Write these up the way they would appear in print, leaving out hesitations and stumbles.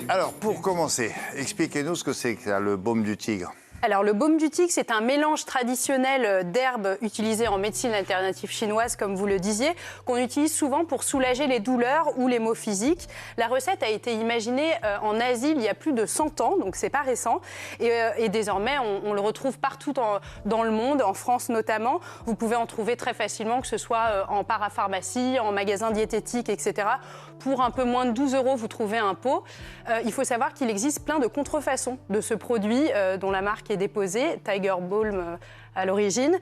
Alors, pour commencer, expliquez-nous ce que c'est que ça, le baume du tigre. Alors, le baume du tigre, c'est un mélange traditionnel d'herbes utilisées en médecine alternative chinoise, comme vous le disiez, qu'on utilise souvent pour soulager les douleurs ou les maux physiques. La recette a été imaginée en Asie il y a plus de 100 ans, donc c'est pas récent. Et désormais, on le retrouve partout dans le monde, en France notamment. Vous pouvez en trouver très facilement, que ce soit en parapharmacie, en magasin diététique, etc. Pour un peu moins de 12 €, vous trouvez un pot. Il faut savoir qu'il existe plein de contrefaçons de ce produit dont la marque est déposée, Tiger Balm à l'origine.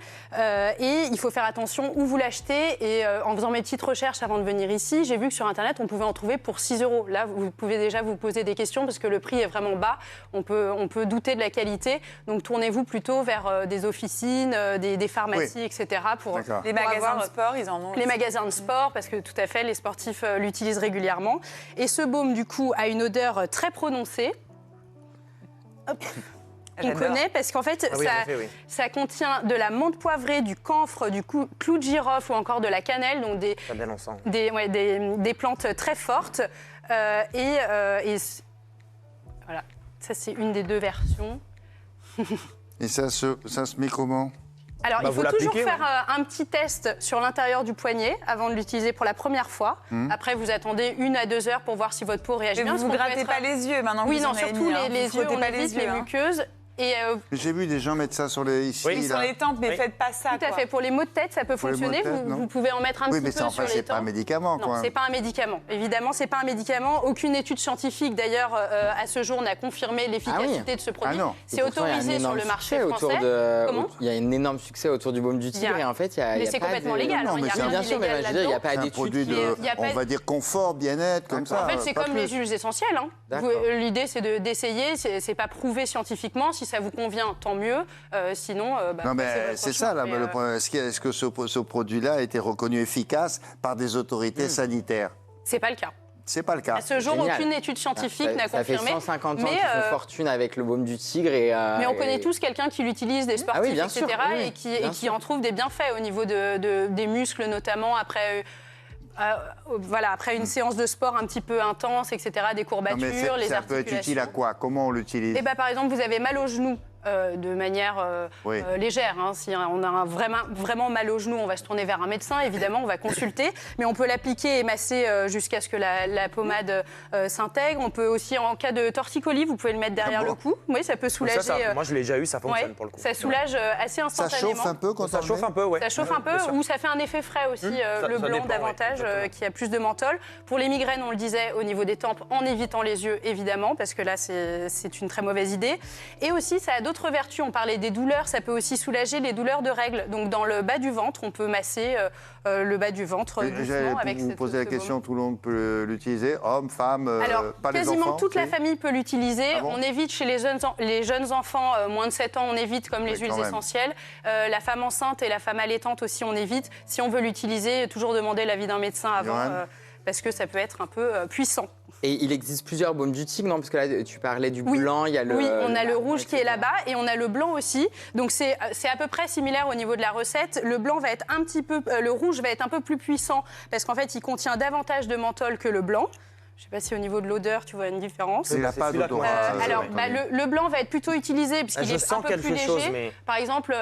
Et il faut faire attention où vous l'achetez. Et en faisant mes petites recherches avant de venir ici, j'ai vu que sur Internet, on pouvait en trouver pour 6 €. Là, vous pouvez déjà vous poser des questions parce que le prix est vraiment bas. On peut douter de la qualité. Donc, tournez-vous plutôt vers des officines, des pharmacies, etc. Les magasins de sport, ils en ont. Les magasins de sport, parce que tout à fait, les sportifs l'utilisent régulièrement. Et ce baume, du coup, a une odeur très prononcée. Hop. On connaît parce qu'en fait, ça contient de la menthe poivrée, du camphre, du clou de girofle ou encore de la cannelle, donc des plantes très fortes. Et voilà, ça c'est une des deux versions. Et ça se met comment ? Alors, il faut toujours faire un petit test sur l'intérieur du poignet avant de l'utiliser pour la première fois. Après, vous attendez 1 à 2 heures pour voir si votre peau réagit bien. Vous ne vous grattez pas les yeux maintenant que oui, vous non, en avez surtout mis, les yeux, on évite les muqueuses. J'ai vu des gens mettre ça sur les sur les tempes, mais faites pas ça. Tout à fait. Pour les maux de tête, ça peut fonctionner. Vous pouvez en mettre un petit peu sur les tempes. Oui, mais c'est pas un médicament, quoi. Non, c'est pas un médicament. Évidemment, c'est pas un médicament. Aucune étude scientifique, d'ailleurs, à ce jour, n'a confirmé l'efficacité de ce produit. C'est autorisé sur le marché français. Il y a un énorme succès autour du baume du tigre et en fait, il y a mais c'est complètement légal. Il y a rien d'illégal là-dedans. Il n'y a pas d'études. C'est un produit de, on va dire, confort, bien-être, comme ça. En fait, c'est comme les huiles essentielles. L'idée, c'est d'essayer. C'est pas prouvé scientifiquement. Si ça vous convient, tant mieux. Sinon, non, mais c'est ça, là, le problème. Est-ce que ce produit-là a été reconnu efficace par des autorités sanitaires ? C'est pas le cas. C'est pas le cas. À ce jour, aucune étude scientifique n'a confirmé. Ça fait 150 ans qu'ils font fortune avec le baume du tigre. Mais on connaît tous quelqu'un qui l'utilise, des sportifs, etc. et qui en trouve des bienfaits au niveau des muscles, notamment après... après une séance de sport un petit peu intense, etc., des courbatures, les articulations. Ça peut être utile à quoi ? Comment on l'utilise ? Par exemple, vous avez mal au genou. De manière légère. Si on a vraiment mal au genou, on va se tourner vers un médecin, évidemment, on va consulter, mais on peut l'appliquer et masser jusqu'à ce que la pommade s'intègre. On peut aussi, en cas de torticolis, vous pouvez le mettre derrière le cou. Oui, ça peut soulager. Moi, je l'ai déjà eu, ça fonctionne pour le coup. Ça soulage assez instantanément. Ça chauffe un peu quand ça chauffe un peu, Ça chauffe un peu, ou ça fait un effet frais aussi, le blanc davantage, qui a plus de menthol. Pour les migraines, on le disait, au niveau des tempes, en évitant les yeux, évidemment, parce que là, c'est une très mauvaise idée. Et aussi, ça a d'autres vertus. On parlait des douleurs, ça peut aussi soulager les douleurs de règles. Donc dans le bas du ventre, on peut masser le bas du ventre doucement avec vous posez la question, tout le monde peut l'utiliser, hommes, femmes, pas les enfants. Quasiment toute la famille peut l'utiliser. On évite chez les jeunes enfants, moins de 7 ans, on évite comme les huiles essentielles. La femme enceinte et la femme allaitante aussi, on évite. Si on veut l'utiliser, toujours demander l'avis d'un médecin avant, parce que ça peut être un peu puissant. Et il existe plusieurs baumes du tigre, non ? Parce que là, tu parlais du blanc, il y a le... Oui, on a le rouge qui est là-bas et on a le blanc aussi. Donc c'est à peu près similaire au niveau de la recette. Le blanc va être le rouge va être un peu plus puissant parce qu'en fait, il contient davantage de menthol que le blanc. Je ne sais pas si au niveau de l'odeur, tu vois une différence. Il n'a pas d'odorat. Le blanc va être plutôt utilisé parce qu'il est un peu plus léger. Par exemple,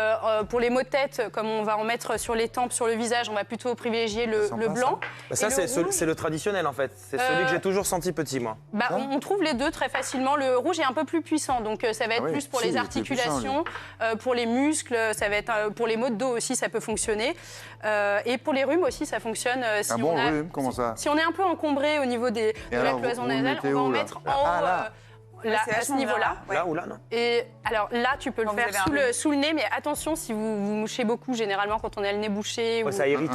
pour les maux de tête, comme on va en mettre sur les tempes, sur le visage, on va plutôt privilégier le blanc. Ça, c'est le traditionnel, en fait. C'est celui que j'ai toujours senti petit, moi. On trouve les deux très facilement. Le rouge est un peu plus puissant, donc ça va être plus pour les articulations, pour les muscles, ça va être pour les maux de dos aussi, ça peut fonctionner. Et pour les rhumes aussi, ça fonctionne. Rhume, comment ça ? Si on est un peu encombré au niveau de la cloison nasale, on va en mettre en haut, à ce niveau-là. Là ou là, non ? Et alors là, tu peux le faire sous le nez, mais attention, si vous mouchez beaucoup, généralement, quand on a le nez bouché... ça irrite.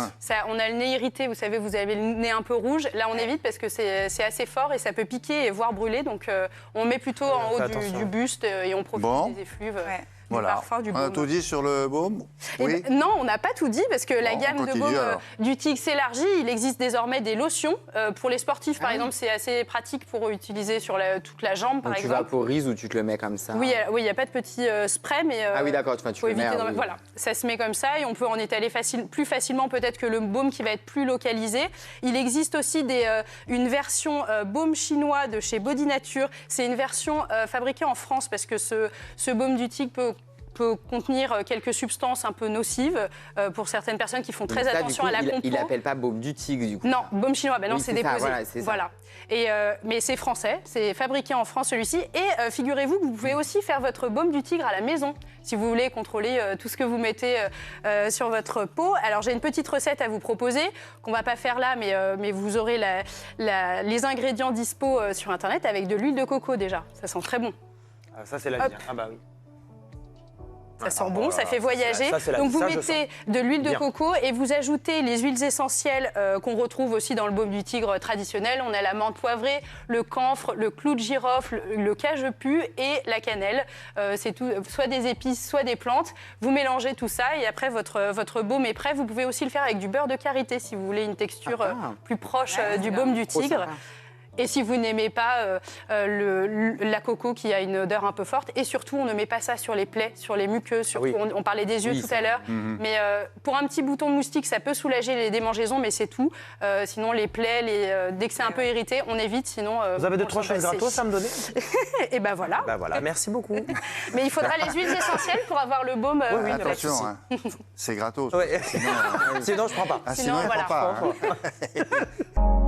On a le nez irrité, vous savez, vous avez le nez un peu rouge. Là, on évite parce que c'est assez fort et ça peut piquer et voire brûler. Donc, on met plutôt en haut du buste et on profite des effluves. Voilà. parfum, du On a baume. tout dit sur le baume? Eh Oui. ben, non, on n'a pas tout dit parce que la Bon, gamme on de continue, baume alors. du TIG s'élargit. Il existe désormais des lotions pour les sportifs, par exemple. C'est assez pratique pour utiliser sur toute la jambe, par Donc tu exemple. vaporises ou tu te le mets comme ça? Oui, il n'y a pas de petit spray, mais Ah oui, d'accord, tu faut le mets. éviter oui. Voilà, ça se met comme ça et on peut en étaler plus facilement peut-être que le baume qui va être plus localisé. Il existe aussi une version baume chinois de chez Body Nature. C'est une version fabriquée en France parce que ce baume du TIG peut contenir quelques substances un peu nocives pour certaines personnes qui font très Donc là, attention du coup, à la compo. Il appelle pas baume du tigre, du coup. Non, baume chinois, ben non, Oui, c'est c'est ça, déposé. voilà, c'est ça. Et, mais c'est français, c'est fabriqué en France celui-ci. Et figurez-vous que vous pouvez aussi faire votre baume du tigre à la maison, si vous voulez contrôler tout ce que vous mettez sur votre peau. Alors j'ai une petite recette à vous proposer, qu'on va pas faire là, mais vous aurez les ingrédients dispo sur Internet avec de l'huile de coco déjà. Ça sent très bon. Ah, ça, c'est la vie. Hop. Ah bah oui. Ça sent bon, ça fait voyager. ça, c'est la Donc vie. vous Ça, je mettez de l'huile de Bien. coco et vous ajoutez les huiles essentielles qu'on retrouve aussi dans le baume du tigre traditionnel. On a la menthe poivrée, le camphre, le clou de girofle, le cajeput et la cannelle. C'est tout, soit des épices, soit des plantes. Vous mélangez tout ça et après votre baume est prêt. Vous pouvez aussi le faire avec du beurre de karité si vous voulez une texture plus proche du baume du Trop tigre. sympa. Et si vous n'aimez pas la coco qui a une odeur un peu forte, et surtout on ne met pas ça sur les plaies, sur les muqueuses, surtout oui. on parlait des yeux Oui, tout ça. à l'heure, mais pour un petit bouton de moustique ça peut soulager les démangeaisons, mais c'est tout. Sinon les plaies, dès que c'est un peu irrité, on évite, sinon... Vous avez 2-3 choses gratos à me donner? Et ben voilà. Bah voilà, merci beaucoup. Mais il faudra les huiles essentielles pour avoir le baume. oui, Attention, hein. C'est gratos. Ouais. Sinon, Sinon, je prends pas. ah, Sinon, sinon, il voilà. prend pas. Hein.